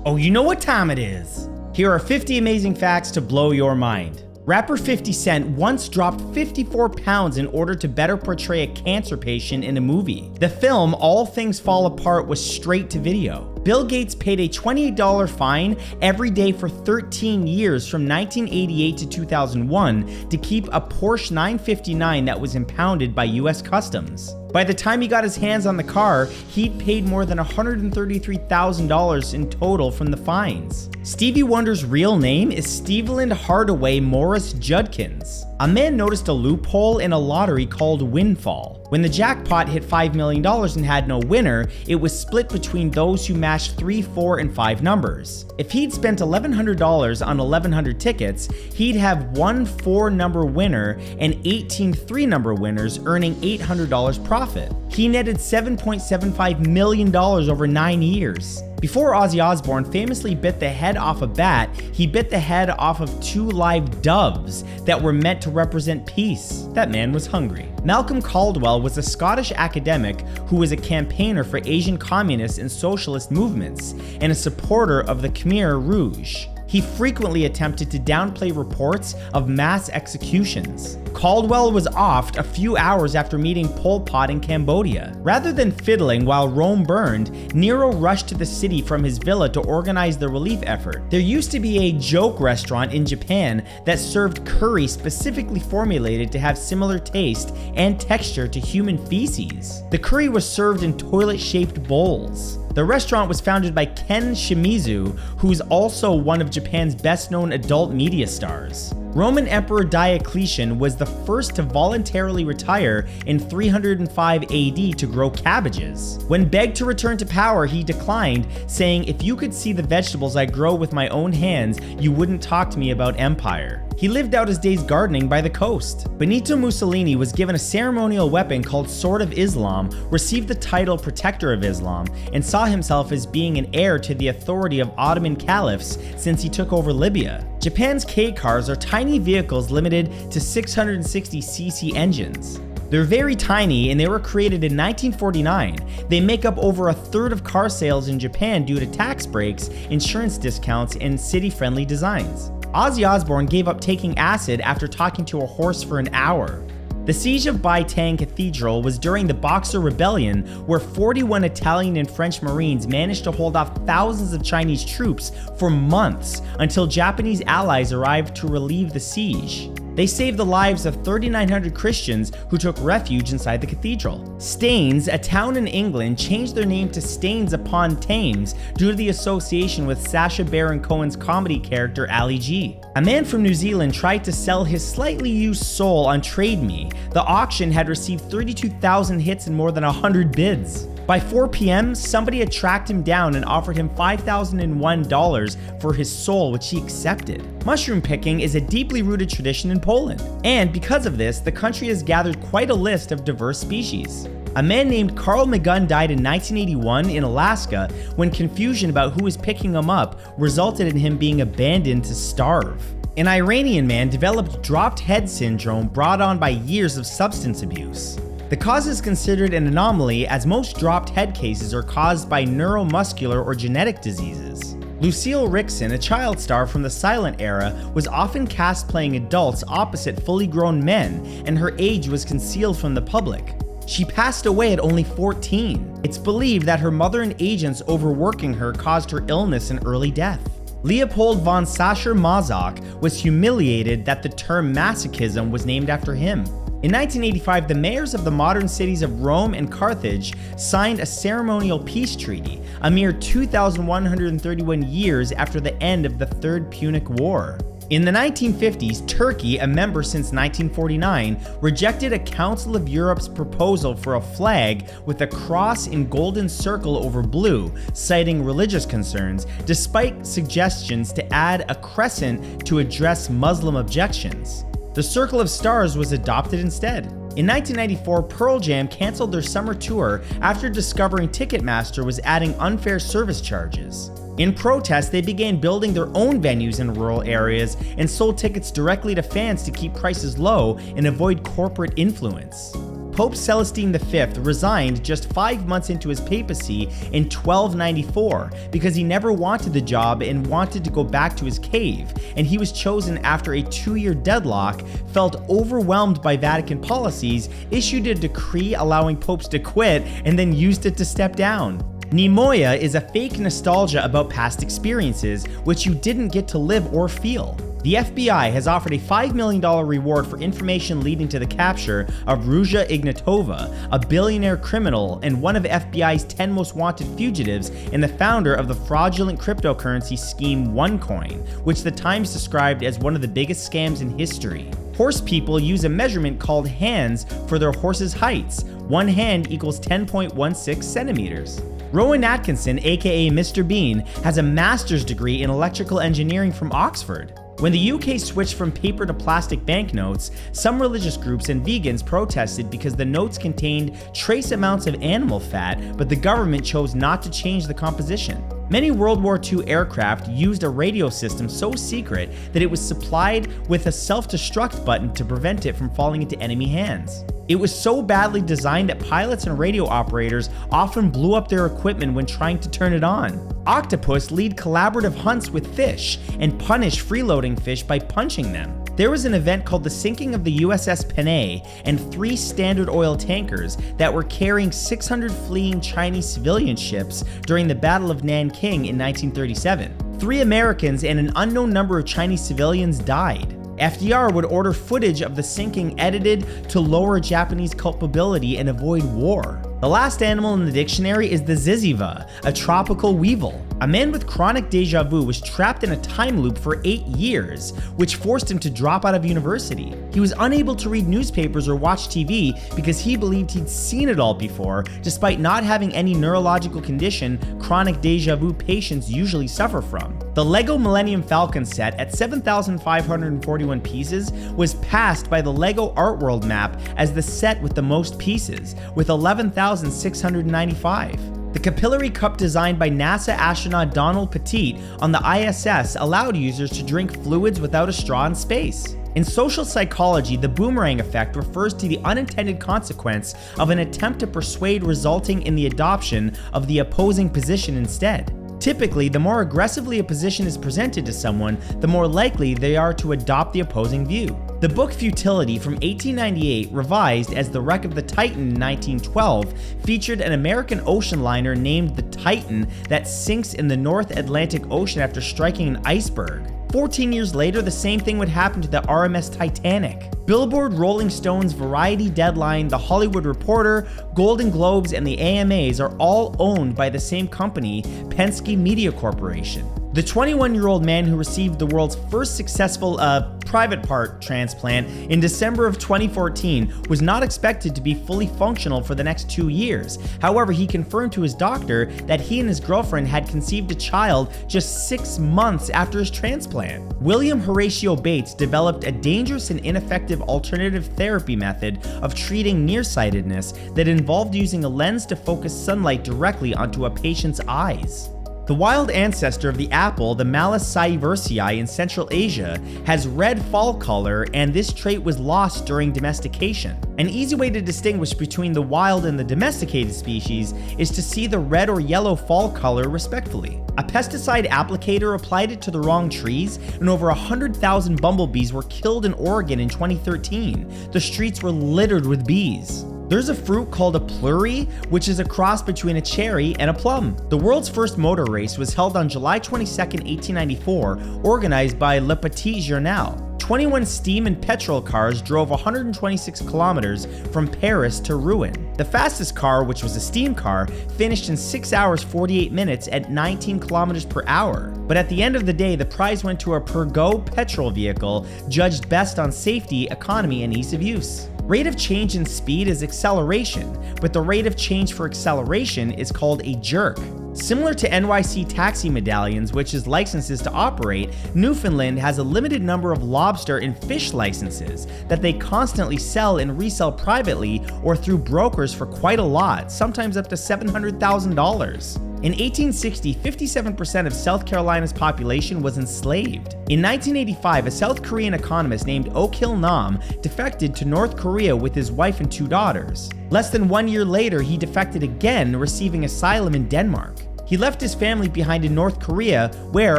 Oh, you know what time it is. Here are 50 amazing facts to blow your mind. Rapper 50 Cent once dropped 54 pounds in order to better portray a cancer patient in a movie. The film All Things Fall Apart was straight to video. Bill Gates paid a $28 fine every day for 13 years from 1988 to 2001 to keep a Porsche 959 that was impounded by US Customs. By the time he got his hands on the car, he'd paid more than $133,000 in total from the fines. Stevie Wonder's real name is Steveland Hardaway Morris Judkins. A man noticed a loophole in a lottery called Windfall. When the jackpot hit $5 million and had no winner, it was split between those who matched 3, 4, and 5 numbers. If he'd spent $1,100 on 1,100 tickets, he'd have one 4-number winner and 18 3-number winners, earning $800 profit. He netted $7.75 million over 9 years. Before Ozzy Osbourne famously bit the head off a bat, he bit the head off of 2 live doves that were meant to represent peace. That man was hungry. Malcolm Caldwell was a Scottish academic who was a campaigner for Asian communist and socialist movements and a supporter of the Khmer Rouge. He frequently attempted to downplay reports of mass executions. Caldwell was offed a few hours after meeting Pol Pot in Cambodia. Rather than fiddling while Rome burned, Nero rushed to the city from his villa to organize the relief effort. There used to be a joke restaurant in Japan that served curry specifically formulated to have similar taste and texture to human feces. The curry was served in toilet-shaped bowls. The restaurant was founded by Ken Shimizu, who's also one of Japan's best-known adult media stars. Roman Emperor Diocletian was the first to voluntarily retire in 305 AD to grow cabbages. When begged to return to power, he declined, saying, "If you could see the vegetables I grow with my own hands, you wouldn't talk to me about empire." He lived out his days gardening by the coast. Benito Mussolini was given a ceremonial weapon called Sword of Islam, received the title Protector of Islam, and saw himself as being an heir to the authority of Ottoman caliphs since he took over Libya. Japan's K-cars are tiny vehicles limited to 660cc engines. They're very tiny and they were created in 1949. They make up over a third of car sales in Japan due to tax breaks, insurance discounts, and city-friendly designs. Ozzy Osbourne gave up taking acid after talking to a horse for an hour. The siege of Baitang Cathedral was during the Boxer Rebellion, where 41 Italian and French Marines managed to hold off thousands of Chinese troops for months until Japanese allies arrived to relieve the siege. They saved the lives of 3,900 Christians who took refuge inside the cathedral. Staines, a town in England, changed their name to Staines upon Thames due to the association with Sacha Baron Cohen's comedy character Ali G. A man from New Zealand tried to sell his slightly used soul on Trade Me. The auction had received 32,000 hits and more than 100 bids. By 4 p.m., somebody had tracked him down and offered him $5,001 for his soul, which he accepted. Mushroom picking is a deeply rooted tradition in Poland, and because of this, the country has gathered quite a list of diverse species. A man named Carl McGunn died in 1981 in Alaska when confusion about who was picking him up resulted in him being abandoned to starve. An Iranian man developed dropped head syndrome brought on by years of substance abuse. The cause is considered an anomaly as most dropped head cases are caused by neuromuscular or genetic diseases. Lucille Rickson, a child star from the silent era, was often cast playing adults opposite fully grown men, and her age was concealed from the public. She passed away at only 14. It's believed that her mother and agents overworking her caused her illness and early death. Leopold von Sacher-Masoch was humiliated that the term masochism was named after him. In 1985, the mayors of the modern cities of Rome and Carthage signed a ceremonial peace treaty, a mere 2,131 years after the end of the Third Punic War. In the 1950s, Turkey, a member since 1949, rejected a Council of Europe's proposal for a flag with a cross in golden circle over blue, citing religious concerns, despite suggestions to add a crescent to address Muslim objections. The Circle of Stars was adopted instead. In 1994, Pearl Jam canceled their summer tour after discovering Ticketmaster was adding unfair service charges. In protest, they began building their own venues in rural areas and sold tickets directly to fans to keep prices low and avoid corporate influence. Pope Celestine V resigned just 5 months into his papacy in 1294 because he never wanted the job and wanted to go back to his cave, and he was chosen after a 2-year deadlock, felt overwhelmed by Vatican policies, issued a decree allowing popes to quit, and then used it to step down. Neimoia is a fake nostalgia about past experiences which you didn't get to live or feel. The FBI has offered a $5 million reward for information leading to the capture of Ruja Ignatova, a billionaire criminal and one of FBI's 10 most wanted fugitives and the founder of the fraudulent cryptocurrency scheme OneCoin, which the Times described as one of the biggest scams in history. Horse people use a measurement called hands for their horses' heights. 1 hand equals 10.16 centimeters. Rowan Atkinson, aka Mr. Bean, has a master's degree in electrical engineering from Oxford. When the UK switched from paper to plastic banknotes, some religious groups and vegans protested because the notes contained trace amounts of animal fat, but the government chose not to change the composition. Many World War II aircraft used a radio system so secret that it was supplied with a self-destruct button to prevent it from falling into enemy hands. It was so badly designed that pilots and radio operators often blew up their equipment when trying to turn it on. Octopus lead collaborative hunts with fish and punish freeloading fish by punching them. There was an event called the sinking of the USS Panay and 3 Standard Oil tankers that were carrying 600 fleeing Chinese civilian ships during the Battle of Nanking in 1937. 3 Americans and an unknown number of Chinese civilians died. FDR would order footage of the sinking edited to lower Japanese culpability and avoid war. The last animal in the dictionary is the ziziva, a tropical weevil. A man with chronic deja vu was trapped in a time loop for 8 years, which forced him to drop out of university. He was unable to read newspapers or watch TV because he believed he'd seen it all before, despite not having any neurological condition chronic deja vu patients usually suffer from. The LEGO Millennium Falcon set at 7,541 pieces was passed by the LEGO Art World map as the set with the most pieces, with 11,695. The capillary cup designed by NASA astronaut Donald Pettit on the ISS allowed users to drink fluids without a straw in space. In social psychology, the boomerang effect refers to the unintended consequence of an attempt to persuade resulting in the adoption of the opposing position instead. Typically, the more aggressively a position is presented to someone, the more likely they are to adopt the opposing view. The book Futility from 1898, revised as The Wreck of the Titan in 1912, featured an American ocean liner named the Titan that sinks in the North Atlantic Ocean after striking an iceberg. 14 years later, the same thing would happen to the RMS Titanic. Billboard, Rolling Stones, Variety, Deadline, The Hollywood Reporter, Golden Globes, and the AMAs are all owned by the same company, Penske Media Corporation. The 21-year-old man who received the world's first successful private part transplant in December of 2014 was not expected to be fully functional for the next 2 years. However, he confirmed to his doctor that he and his girlfriend had conceived a child just 6 months after his transplant. William Horatio Bates developed a dangerous and ineffective alternative therapy method of treating nearsightedness that involved using a lens to focus sunlight directly onto a patient's eyes. The wild ancestor of the apple, the Malus sieversii in Central Asia, has red fall color, and this trait was lost during domestication. An easy way to distinguish between the wild and the domesticated species is to see the red or yellow fall color respectively. A pesticide applicator applied it to the wrong trees, and over 100,000 bumblebees were killed in Oregon in 2013. The streets were littered with bees. There's a fruit called a pluri, which is a cross between a cherry and a plum. The world's first motor race was held on July 22, 1894, organized by Le Petit Journal. 21 steam and petrol cars drove 126 kilometers from Paris to Rouen. The fastest car, which was a steam car, finished in 6 hours 48 minutes at 19 kilometers per hour. But at the end of the day, the prize went to a Peugeot petrol vehicle, judged best on safety, economy, and ease of use. Rate of change in speed is acceleration, but the rate of change for acceleration is called a jerk. Similar to NYC taxi medallions, which is licenses to operate, Newfoundland has a limited number of lobster and fish licenses that they constantly sell and resell privately or through brokers for quite a lot, sometimes up to $700,000. In 1860, 57% of South Carolina's population was enslaved. In 1985, a South Korean economist named Oh Kil-nam defected to North Korea with his wife and 2 daughters. Less than 1 year later, he defected again, receiving asylum in Denmark. He left his family behind in North Korea, where,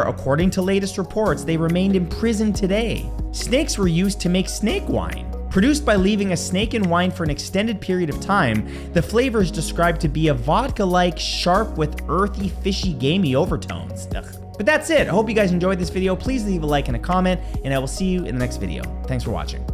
according to latest reports, they remained imprisoned today. Snakes were used to make snake wine. Produced by leaving a snake in wine for an extended period of time, the flavor is described to be a vodka-like, sharp with earthy, fishy, gamey overtones. Ugh. But that's it. I hope you guys enjoyed this video. Please leave a like and a comment, and I will see you in the next video. Thanks for watching.